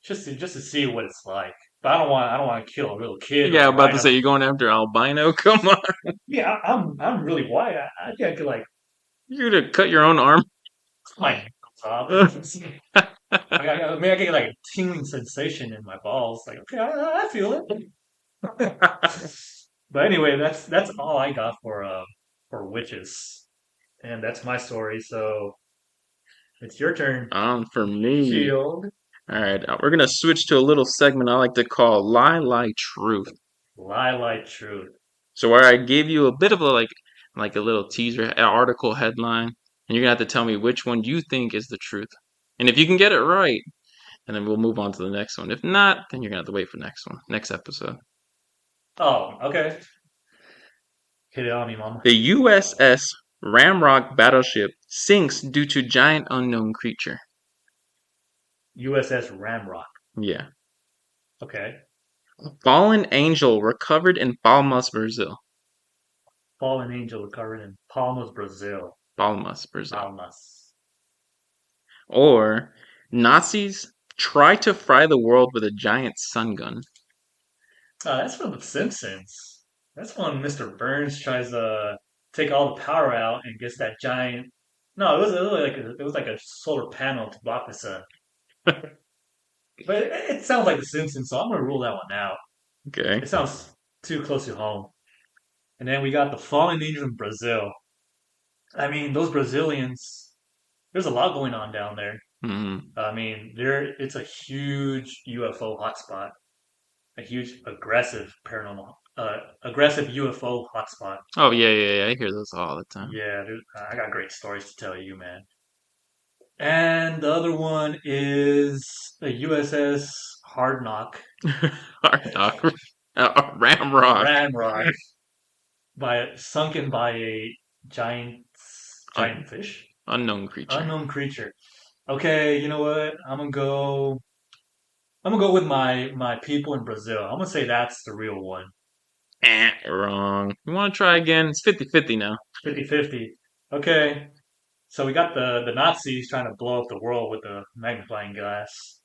just to see what it's like. But I don't want to kill a little kid Yeah, or about to rhino. say you're going after albino. Come on, Yeah, I'm really white. I think I could like you could have cut your own arm. my nails off. I mean, I get like a tingling sensation in my balls. Like, okay, I feel it. But anyway, that's all I got for witches, and that's my story. So it's your turn, For me. Shield. All right, we're gonna switch to a little segment I like to call "Lie, Lie, Truth." Lie, lie, truth. So where I give you a bit of a like a little teaser article headline, and you're gonna have to tell me which one you think is the truth. And if you can get it right, and then we'll move on to the next one. If not, then you're gonna have to wait for next episode. Oh, okay. Hit it on me, mama. The USS Ramrock battleship sinks due to giant unknown creature. USS Ramrock. Yeah. Okay. Fallen angel recovered in Palmas, Brazil. Fallen angel recovered in Palmas, Brazil. Palmas, Brazil. Palmas. Or Nazis try to fry the world with a giant sun gun. That's from The Simpsons. That's when Mr. Burns tries to take all the power out and gets that giant. No, it was like a solar panel to block the sun. But it sounds like The Simpsons, so I'm gonna rule that one out. Okay. It sounds too close to home. And then we got the fallen angel in Brazil. I mean, those Brazilians. There's a lot going on down there. Hmm. I mean, it's a huge UFO hotspot, a huge aggressive UFO hotspot. Oh yeah. I hear those all the time. Yeah, I got great stories to tell you, man. And the other one is the USS Hard Knock, Hard knock. Ramrock. Ramrock, sunken by a giant Un- fish, unknown creature. unknown creature. Okay, you know what? I'm gonna go with my people in Brazil. I'm gonna say that's the real one. Wrong. You want to try again? It's 50-50 now. 50-50. Okay. So we got the Nazis trying to blow up the world with the magnifying glass.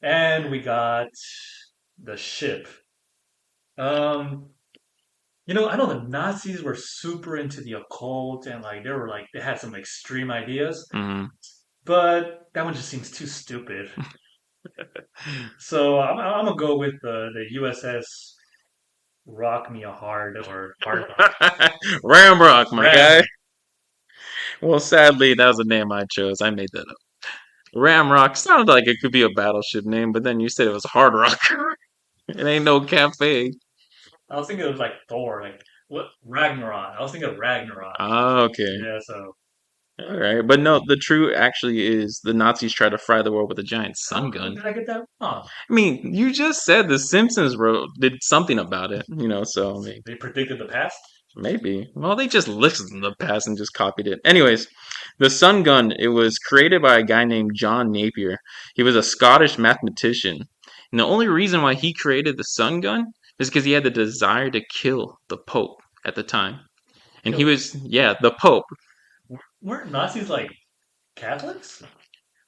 And we got the ship. Um, I know the Nazis were super into the occult and like they had some extreme ideas, Hmm. but that one just seems too stupid. So I'm gonna go with the USS Rock Me a Hard or Hard Ramrock, my Ram. guy. Well, sadly, that was the name I chose. I made that up. Ramrock sounded like it could be a battleship name, but then you said it was Hard Rock. It ain't no cafe. I was thinking it was like Thor, like what Ragnarok. I was thinking of Ragnarok. Ah, okay. Yeah, so All right. But no, the true actually is the Nazis try to fry the world with a giant sun how gun. did I get that wrong? I mean, you just said the Simpsons did something about it, so I mean, They predicted the past. maybe. Well, they just listened to the past and just copied it. Anyways, the sun gun, it was created by a guy named John Napier. He was a Scottish mathematician. And the only reason why he created the sun gun is because he had the desire to kill the Pope at the time. And he Kill. was, yeah, the Pope. Weren't Nazis like Catholics?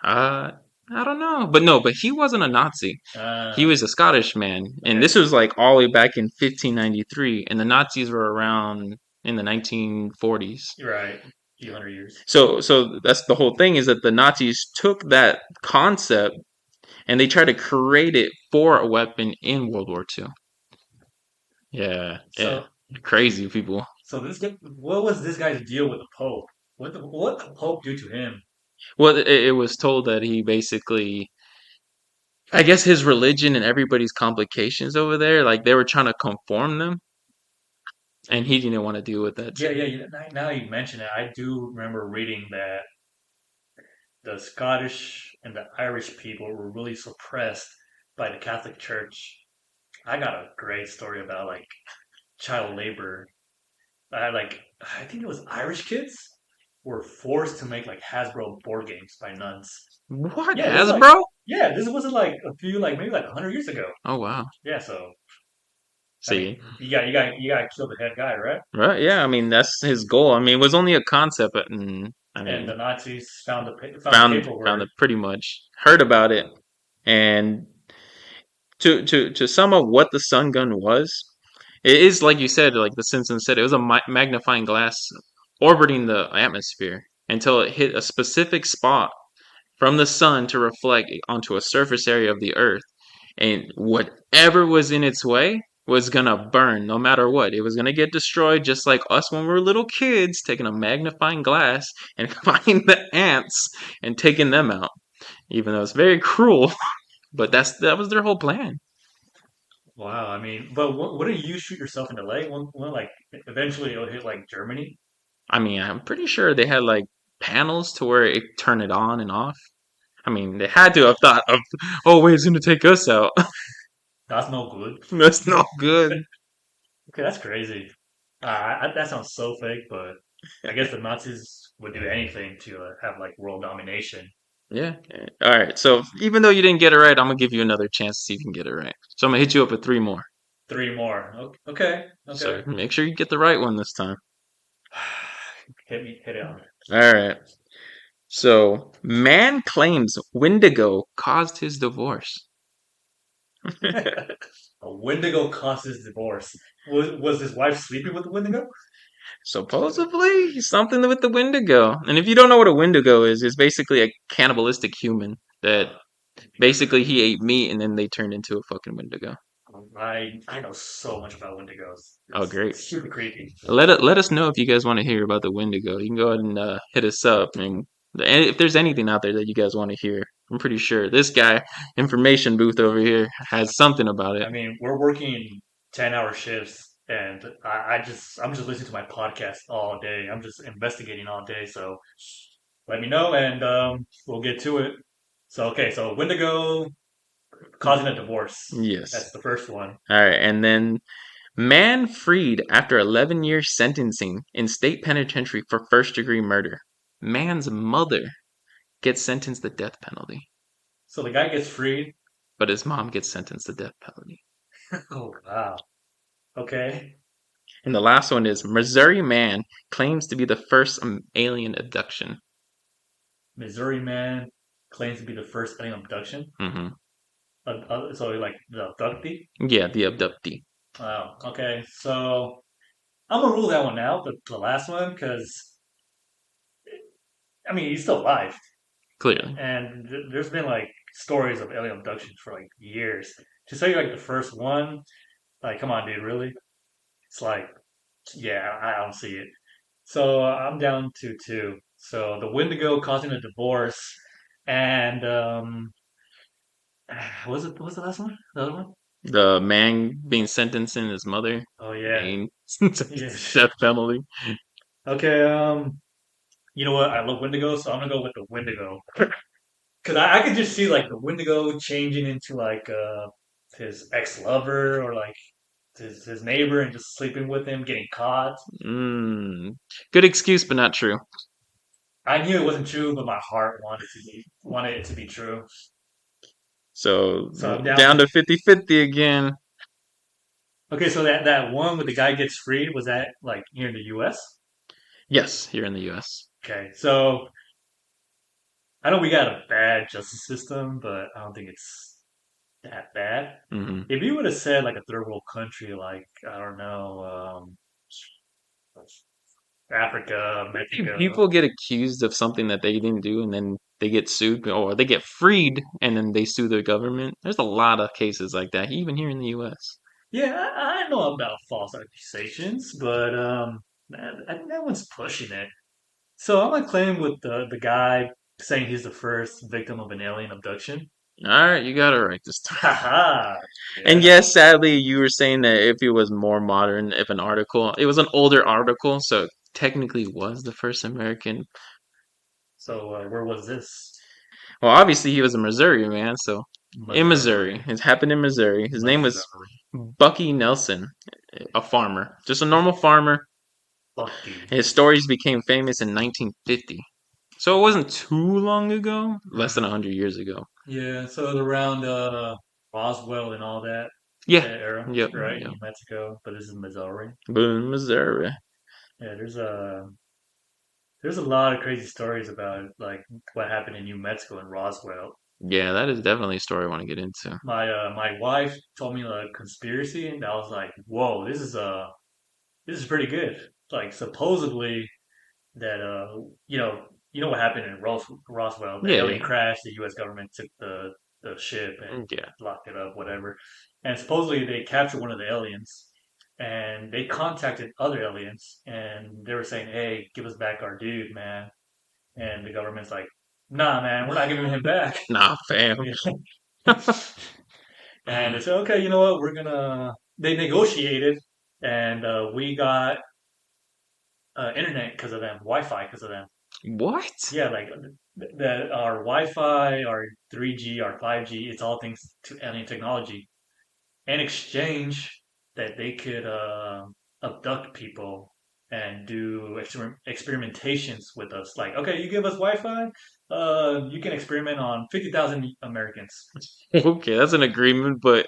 Uh, I don't know. But no, but he wasn't a Nazi. He Uh, was a Scottish man. And okay, this was like all the way back in 1593. And the Nazis were around in the 1940s. you're right. A few hundred years. So that's the whole thing is that the Nazis took that concept and they tried to create it for a weapon in World War II. Yeah. So, Crazy people. so what was this guy's deal with the Pope? What the Pope do to him? Well, it was told that he basically, I guess his religion and everybody's complications over there, like they were trying to conform them, and he didn't want to deal with that Yeah, too. yeah. Now you mention it, I do remember reading that the Scottish and the Irish people were really suppressed by the Catholic Church. I got a great story about like child labor I think it was Irish kids were forced to make like Hasbro board games by nuns. What, Yeah, Hasbro? this wasn't like a few like maybe like 100 years ago. Oh wow. Yeah, so I mean, See, you got to kill the head guy, right? right? Yeah, I mean that's his goal. I mean, it was only a concept, but I And mean, the Nazis found the found paperwork. it pretty much. Heard about it, and to sum up what the sun gun was, it is like you said, like the Simpsons said, it was a magnifying glass orbiting the atmosphere until it hit a specific spot from the sun to reflect onto a surface area of the earth, and whatever was in its way was gonna burn no matter what. It was gonna get destroyed, just like us when we were little kids taking a magnifying glass and finding the ants and taking them out, even though it's very cruel. But that was their whole plan. Wow, I mean, but wouldn't you shoot yourself in the leg when like eventually it'll hit like Germany? I mean, I'm pretty sure they had like panels to where it turn it on and off. I mean, they had to have thought of, oh wait, it's gonna take us out. That's no good. That's not good. Okay, that's crazy. That sounds so fake, but I guess the Nazis would do anything to have like world domination. Yeah. All right. So even though you didn't get it right, I'm gonna give you another chance to see if you can get it right. So I'm gonna hit you up with three more. Three more. Okay, So okay. make sure you get the right one this time. Hit it on. All right. So man claims Wendigo caused his divorce. A Wendigo causes divorce. Was his wife sleeping with the Wendigo? Supposedly something with the Wendigo. And if you don't know what a Wendigo is, it's basically a cannibalistic human that basically he ate meat and then they turned into a fucking Wendigo. I know so much about Wendigos. Oh, great. It's super creepy. Let us know if you guys want to hear about the Wendigo. You can go ahead and hit us up, and if there's anything out there that you guys want to hear, I'm pretty sure this guy, information booth over here, has something about it. I mean, we're working 10-hour shifts, and I'm just listening to my podcast all day. I'm just investigating all day. So let me know, and we'll get to it. So okay, so Wendigo causing a divorce. That's Yes. the first one. All right, and then man freed after 11 years sentencing in state penitentiary for first-degree murder. Man's mother gets sentenced to death penalty, So the guy gets freed. but his mom gets sentenced to death penalty. Oh wow. Okay. And the last one is Missouri man claims to be the first alien abduction. Missouri man claims to be the first alien abduction. Hmm. So like the abductee. Yeah, the abductee. Wow. Okay. So I'm gonna rule that one out, the last one, because I mean he's still alive, Clearly. and there's been like stories of alien abductions for like years. To say like the first one, like come on, dude, really? It's like, yeah, I don't see it. So I'm down to two. So the Wendigo causing a divorce, and what was the last one? The other one? The man being sentenced in his mother Oh yeah, being yeah. death penalty. Okay. You know what? I love Wendigo, so I'm gonna go with the Wendigo. Because I could just see like the Wendigo changing into like his ex lover or like his neighbor and just sleeping with him, getting caught. Mm. Good excuse, but not true. I knew it wasn't true, but my heart wanted it to be true. So So I'm down down to to 50-50 again. okay. So that one where the guy gets freed, was that like here in the U.S.? Yes, here in the U.S. Okay, so I know we got a bad justice system, but I don't think it's that bad. Hmm. If you would have said like a third world country, like I don't know, Africa, Mexico. People get accused of something that they didn't do, and then they get sued, or they get freed, and then they sue the government. There's a lot of cases like that, even here in the U.S. Yeah, I know about false accusations, but I think that one's pushing it. So I'm gonna claim with the guy saying he's the first victim of an alien abduction. All right, you got it right this time. Haha. And Yeah. yes, sadly, you were saying that if it was more modern, if an article, it was an older article, so it technically was the first American. So where was this? Well, obviously he was a Missouri man, so in Missouri, Missouri. it happened in Missouri. His name was Missouri. Bucky Nelson, a farmer, just a normal farmer. Bucky. His stories became famous in 1950. So it wasn't too long ago, less than 100 years ago. Yeah, so it was around Roswell and all that Yeah. era, Yep. right? Yep. New Mexico, but this is Missouri. Boone, Missouri. Yeah, there's a lot of crazy stories about like what happened in New Mexico and Roswell. Yeah, that is definitely a story I want to get into. My wife told me a conspiracy, and I was like, "Whoa, this is pretty good." Like supposedly that you know what happened in Roswell, the Yeah, alien yeah. crash, the U.S. government took the ship and Yeah. locked it up, whatever. And supposedly they captured one of the aliens, and they contacted other aliens, and they were saying, "Hey, give us back our dude, man." And the government's like, "Nah, man, we're not giving him back." Nah, fam. And they said, "Okay, you know what? We're gonna." They negotiated, and we got internet because of them, Wi-Fi because of them. What? Yeah, like that our Wi-Fi, our 3G, our 5G, it's all thanks to alien technology. In exchange, that they could abduct people and do experimentations with us. Like, okay, you give us Wi-Fi, you can experiment on 50,000 Americans. Okay, that's an agreement, but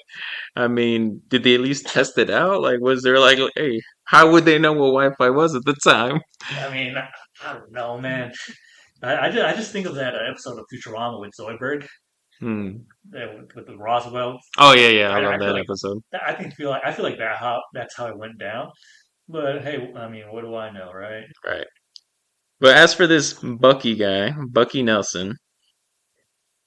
I mean, did they at least test it out? Like, was there like, hey, how would they know what Wi-Fi was at the time? I mean, I don't know, man. I just think of that episode of Futurama with Zoidberg, Hmm. with the Roswell. Oh yeah, yeah, I I love feel that like episode. I feel like that's how it went down. But hey, I mean, what do I know, right? Right. But as for this Bucky guy, Bucky Nelson,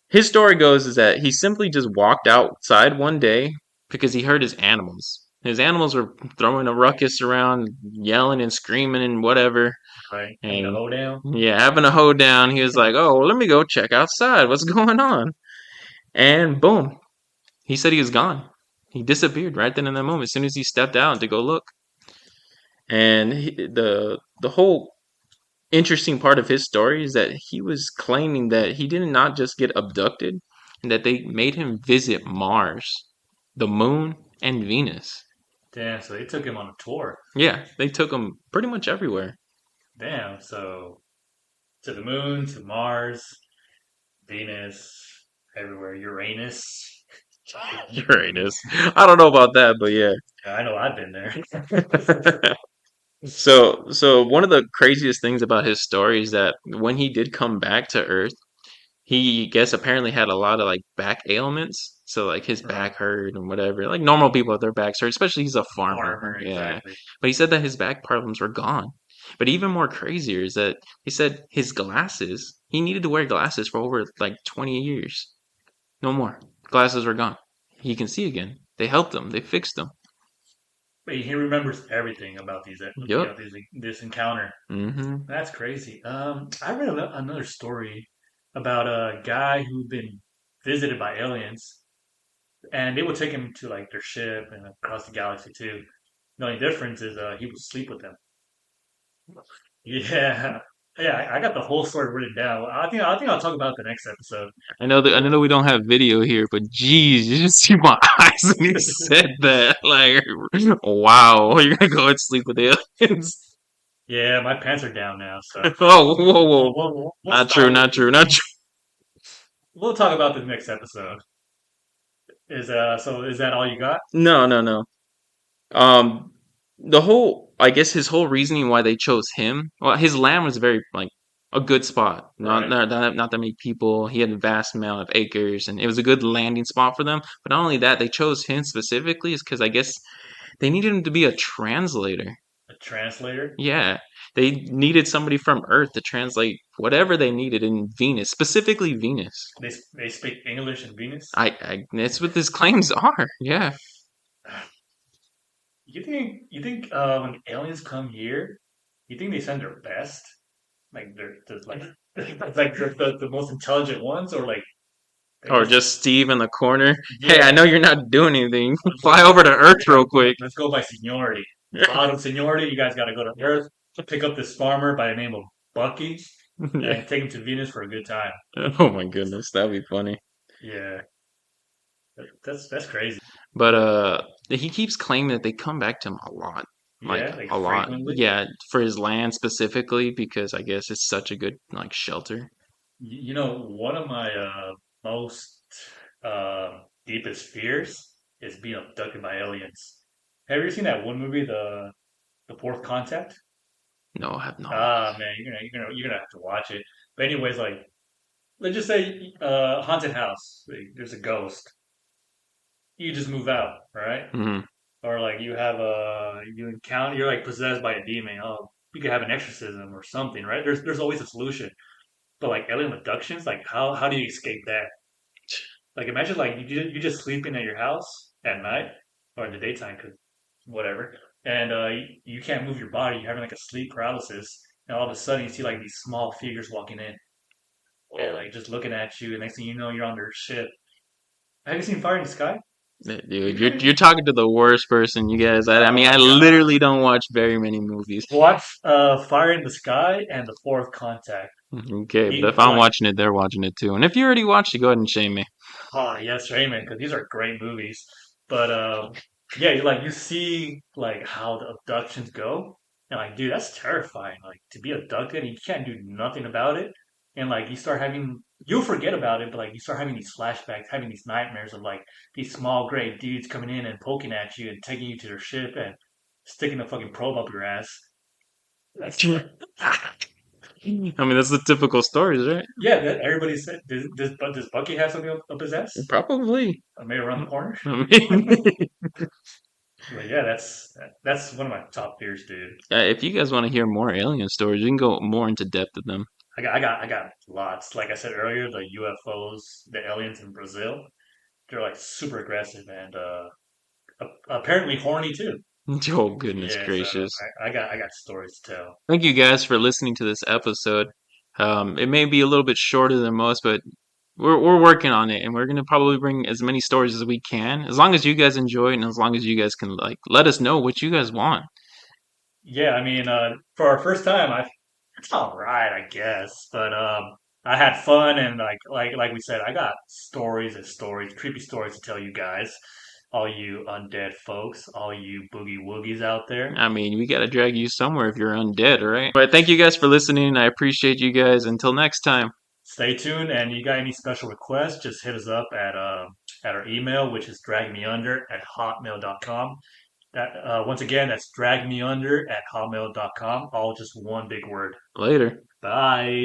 his story goes is that he simply just walked outside one day because he heard his animals. His animals were throwing a ruckus around, yelling and screaming and whatever. Right, having a And hoedown. yeah, having a hoedown, he was like, "Oh, let me go check outside. What's going on?" And boom, he said he was gone. He disappeared right then in that moment. As soon as he stepped out to go look, and the whole interesting part of his story is that he was claiming that he did not just get abducted, and that they made him visit Mars, the moon, and Venus. Damn, so they took him on a tour. Yeah, they took him pretty much everywhere. Damn, so to the moon, to Mars, Venus, everywhere, Uranus. Uranus. I don't know about that, but yeah. I know I've been there. So one of the craziest things about his story is that when he did come back to Earth, he guess apparently had a lot of like back ailments. So like his Right. back hurt and whatever. Like normal people have their backs hurt, especially he's a farmer. Farmer, Yeah. exactly. But he said that his back problems were gone. But even more crazier is that he said his glasses, he needed to wear glasses for over like 20 years. No more. Glasses were gone. He can see again. They helped him. They fixed him. But he remembers everything about Yep. this encounter. Mm-hmm. That's crazy. I read another story about a guy who'd been visited by aliens, and they would take him to like their ship and across the galaxy too. The only difference is he would sleep with them. Yeah, yeah. I got the whole story written down. I think I'll talk about it the next episode. I know we don't have video here, but geez, you just see my eyes when you said that. Like, wow, you're gonna go and sleep with aliens. Yeah, my pants are down now, so Oh, whoa, whoa. we'll Not true, stop. not true, not true. We'll talk about the next episode. Is that all you got? No, no, no. Um, I guess his whole reasoning why they chose him, well, his land was very, like, a good spot. Right. Not that many people. He had a vast amount of acres, and it was a good landing spot for them. But not only that, they chose him specifically is because I guess they needed him to be a translator. A translator. Yeah, they needed somebody from Earth to translate whatever they needed in Venus, specifically Venus. They speak English in Venus. That's what his claims are. Yeah. You think when aliens come here, you think they send their best? Like they're just like like the most intelligent ones, or like they Or just just Steve in the corner. Hey, I yeah. know you're not doing anything. Fly over to Earth real quick. Let's go by seniority. Bottom seniority, you guys got to go to Earth, pick up this farmer by the name of Bucky, Yeah. and take him to Venus for a good time. Oh my goodness, that'd be funny. Yeah, that's crazy. But he keeps claiming that they come back to him a lot. like Yeah, like a lot. frequently. Yeah, for his land specifically because I guess it's such a good like shelter. You know, one of my most deepest fears is being abducted by aliens. Have you ever seen that one movie, the Fourth Contact? No, I have not. Ah, man, you're gonna have to watch it. But anyways, like let's just say haunted house. Like, there's a ghost. You just move out, right? Hmm. Or like you encounter you're like possessed by a demon. Oh, you could have an exorcism or something, right? There's always a solution. But like alien abductions, like how do you escape that? Like imagine like you just sleeping at your house at night or in the daytime, cause whatever, and you can't move your body. You're having like a sleep paralysis, and all of a sudden you see like these small figures walking in and like just looking at you. And next thing you know, you're on their ship. Have you seen Fire in the Sky? Dude, you're talking to the worst person, you guys. I Oh mean, my I God. literally don't watch very many movies. Watch Fire in the Sky and The Fourth Contact. Okay, but if I'm Like, watching it, they're watching it too. And if you already watched it, go ahead and shame me. oh yes, Raymond, because these are great movies. But yeah, you see like how the abductions go, and like, dude, that's terrifying. Like to be abducted and you can't do nothing about it, and like you'll forget about it, but like you start having these flashbacks, having these nightmares of like these small gray dudes coming in and poking at you and taking you to their ship and sticking a fucking probe up your ass. That's like, I mean, that's the typical stories, right? yeah, everybody said, does Bucky have something up his ass? Probably. Maybe around the corner? I mean, But yeah, that's one of my top fears, dude. if you guys want to hear more alien stories, you can go more into depth with them. I got lots. Like I said earlier, the UFOs, the aliens in Brazil, they're like super aggressive and apparently horny too. Oh, goodness Yeah, so gracious. I got stories to tell. Thank you guys for listening to this episode. It may be a little bit shorter than most, but we're working on it, and we're gonna probably bring as many stories as we can, as long as you guys enjoy it, and as long as you guys can like let us know what you guys want. Yeah, I mean, for our first time, it's all right, I guess. But I had fun and like we said, I got stories and stories, creepy stories to tell you guys, all you undead folks, all you boogie woogies out there. I mean, we gotta drag you somewhere if you're undead, right? But thank you guys for listening. I appreciate you guys. Until next time. Stay tuned, and you got any special requests, just hit us up at our email, which is dragmeunder@hotmail.com. That once again, that's dragmeunder@hotmail.com. All just one big word. Later. Bye.